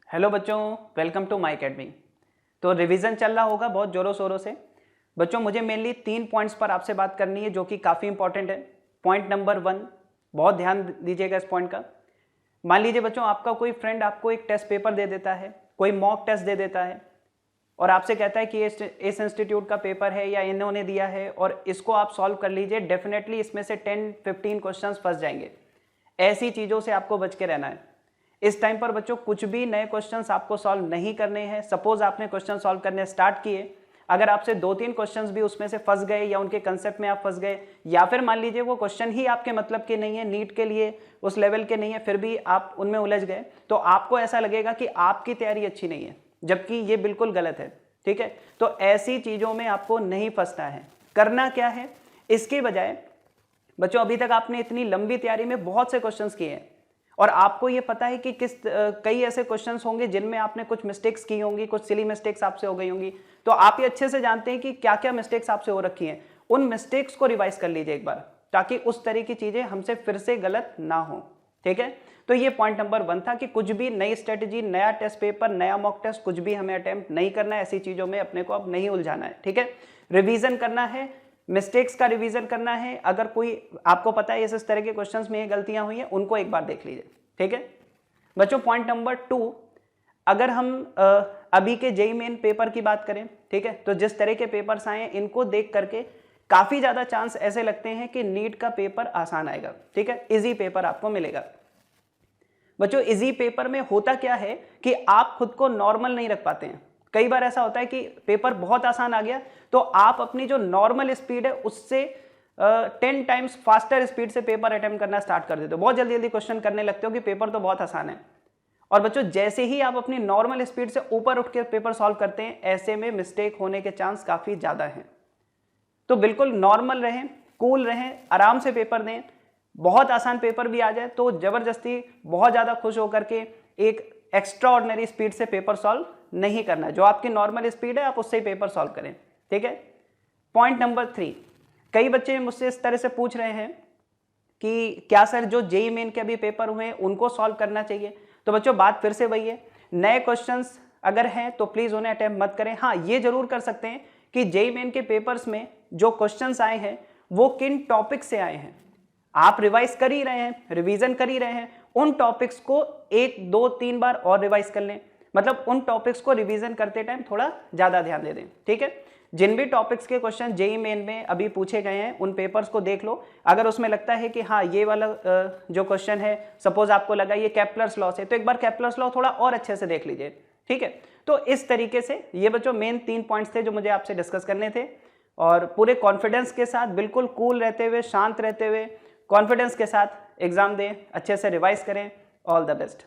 Hello बच्चों, welcome to my academy. तो revision चल रहा होगा बहुत ज़ोरों शोरों से। बच्चों मुझे मेनली 3 पॉइंट्स पर आपसे बात करनी है जो कि काफ़ी इंपॉर्टेंट है। पॉइंट नंबर 1, बहुत ध्यान दीजिएगा इस पॉइंट का। मान लीजिए बच्चों, आपका कोई फ्रेंड आपको एक टेस्ट पेपर दे देता है, कोई मॉक टेस्ट दे देता है और आपसे कहता है कि इस इंस्टीट्यूट का पेपर है या इन्होंने दिया है और इसको आप सॉल्व कर लीजिए, डेफिनेटली इसमें से 10-15 क्वेश्चन फंस जाएंगे। ऐसी चीज़ों से आपको बच के रहना है। इस टाइम पर बच्चों कुछ भी नए क्वेश्चंस आपको सॉल्व नहीं करने हैं। सपोज आपने क्वेश्चन सॉल्व करने स्टार्ट किए, अगर आपसे 2-3 क्वेश्चंस भी उसमें से फंस गए या उनके कंसेप्ट में आप फंस गए, या फिर मान लीजिए वो क्वेश्चन ही आपके मतलब के नहीं है, नीट के लिए उस लेवल के नहीं है, फिर भी आप उनमें उलझ गए, तो आपको ऐसा लगेगा कि आपकी तैयारी अच्छी नहीं है, जबकि ये बिल्कुल गलत है। ठीक है, तो ऐसी चीज़ों में आपको नहीं फंसना है। करना क्या है, इसके बजाय बच्चों अभी तक आपने इतनी लंबी तैयारी में बहुत से क्वेश्चंस किए हैं और आपको ये पता है कि कई ऐसे क्वेश्चंस होंगे जिनमें आपने कुछ मिस्टेक्स की होंगी, कुछ सिली मिस्टेक्स आपसे हो गई होंगी। तो आप ये अच्छे से जानते हैं कि क्या क्या मिस्टेक्स आपसे हो रखी हैं। उन मिस्टेक्स को रिवाइज कर लीजिए एक बार, ताकि उस तरह की चीजें हमसे फिर से गलत ना हो। ठीक है, तो ये पॉइंट नंबर 1 था कि कुछ भी नई स्ट्रेटेजी, नया टेस्ट पेपर, नया मॉक टेस्ट, कुछ भी हमें अटेम्प्ट नहीं करना है। ऐसी चीजों में अपने को अब नहीं उलझाना है। ठीक है, रिवीजन करना है, मिस्टेक्स का रिवीजन करना है। अगर कोई आपको पता है इस तरह के क्वेश्चंस में ये गलतियां हुई हैं, उनको एक बार देख लीजिए। ठीक है बच्चों, पॉइंट नंबर 2, अगर हम अभी के जेईई मेन पेपर की बात करें, ठीक है, तो जिस तरह के पेपर्स आए हैं इनको देख करके काफी ज्यादा चांस ऐसे लगते हैं कि नीट का पेपर आसान आएगा। ठीक है, इजी पेपर आपको मिलेगा। बच्चों इजी पेपर में होता क्या है कि आप खुद को नॉर्मल नहीं रख पाते हैं। कई बार ऐसा होता है कि पेपर बहुत आसान आ गया तो आप अपनी जो नॉर्मल स्पीड है उससे 10 टाइम्स फास्टर स्पीड से पेपर अटेम्प्ट करना स्टार्ट कर देते हो, बहुत जल्दी जल्दी क्वेश्चन करने लगते हो कि पेपर तो बहुत आसान है। और बच्चों जैसे ही आप अपनी नॉर्मल स्पीड से ऊपर उठ के पेपर सॉल्व करते हैं, ऐसे में मिस्टेक होने के चांस काफी ज्यादा हैं। तो बिल्कुल नॉर्मल रहें, कूल रहें, आराम से पेपर दें। बहुत आसान पेपर भी आ जाए तो जबरदस्ती बहुत ज्यादा खुश होकर के एक एक्स्ट्रा ऑर्डिनरी स्पीड से पेपर सॉल्व नहीं करना है। जो आपकी नॉर्मल स्पीड है आप उससे ही पेपर सॉल्व करें। ठीक है, पॉइंट नंबर 3, कई बच्चे मुझसे इस तरह से पूछ रहे हैं कि क्या सर जो जेईई मेन के अभी पेपर हुए हैं उनको सॉल्व करना चाहिए। तो बच्चों बात फिर से वही है, नए क्वेश्चंस अगर हैं तो प्लीज उन्हें अटेम्प्ट मत करें। हाँ, ये जरूर कर सकते हैं कि जेईई मेन के पेपर्स में जो क्वेश्चंस आए हैं वो किन टॉपिक से आए हैं। आप रिवाइज कर ही रहे हैं, रिवीजन कर ही रहे हैं, उन टॉपिक्स को 1-2-3 बार और रिवाइज कर लें। मतलब उन टॉपिक्स को रिवीजन करते टाइम थोड़ा ज्यादा ध्यान दे दें। ठीक है, जिन भी टॉपिक्स के क्वेश्चन जेईई मेन में अभी पूछे गए हैं उन पेपर्स को देख लो। अगर उसमें लगता है कि हाँ ये वाला जो क्वेश्चन है, सपोज आपको लगा ये केपलर्स लॉ से, तो एक बार केपलर्स लॉ थोड़ा और अच्छे से देख लीजिए। ठीक है, तो इस तरीके से ये बच्चों मेन 3 पॉइंट्स थे जो मुझे आपसे डिस्कस करने थे। और पूरे कॉन्फिडेंस के साथ, बिल्कुल कूल रहते हुए, शांत रहते हुए, कॉन्फिडेंस के साथ एग्जाम दें, अच्छे से रिवाइज करें। All the best.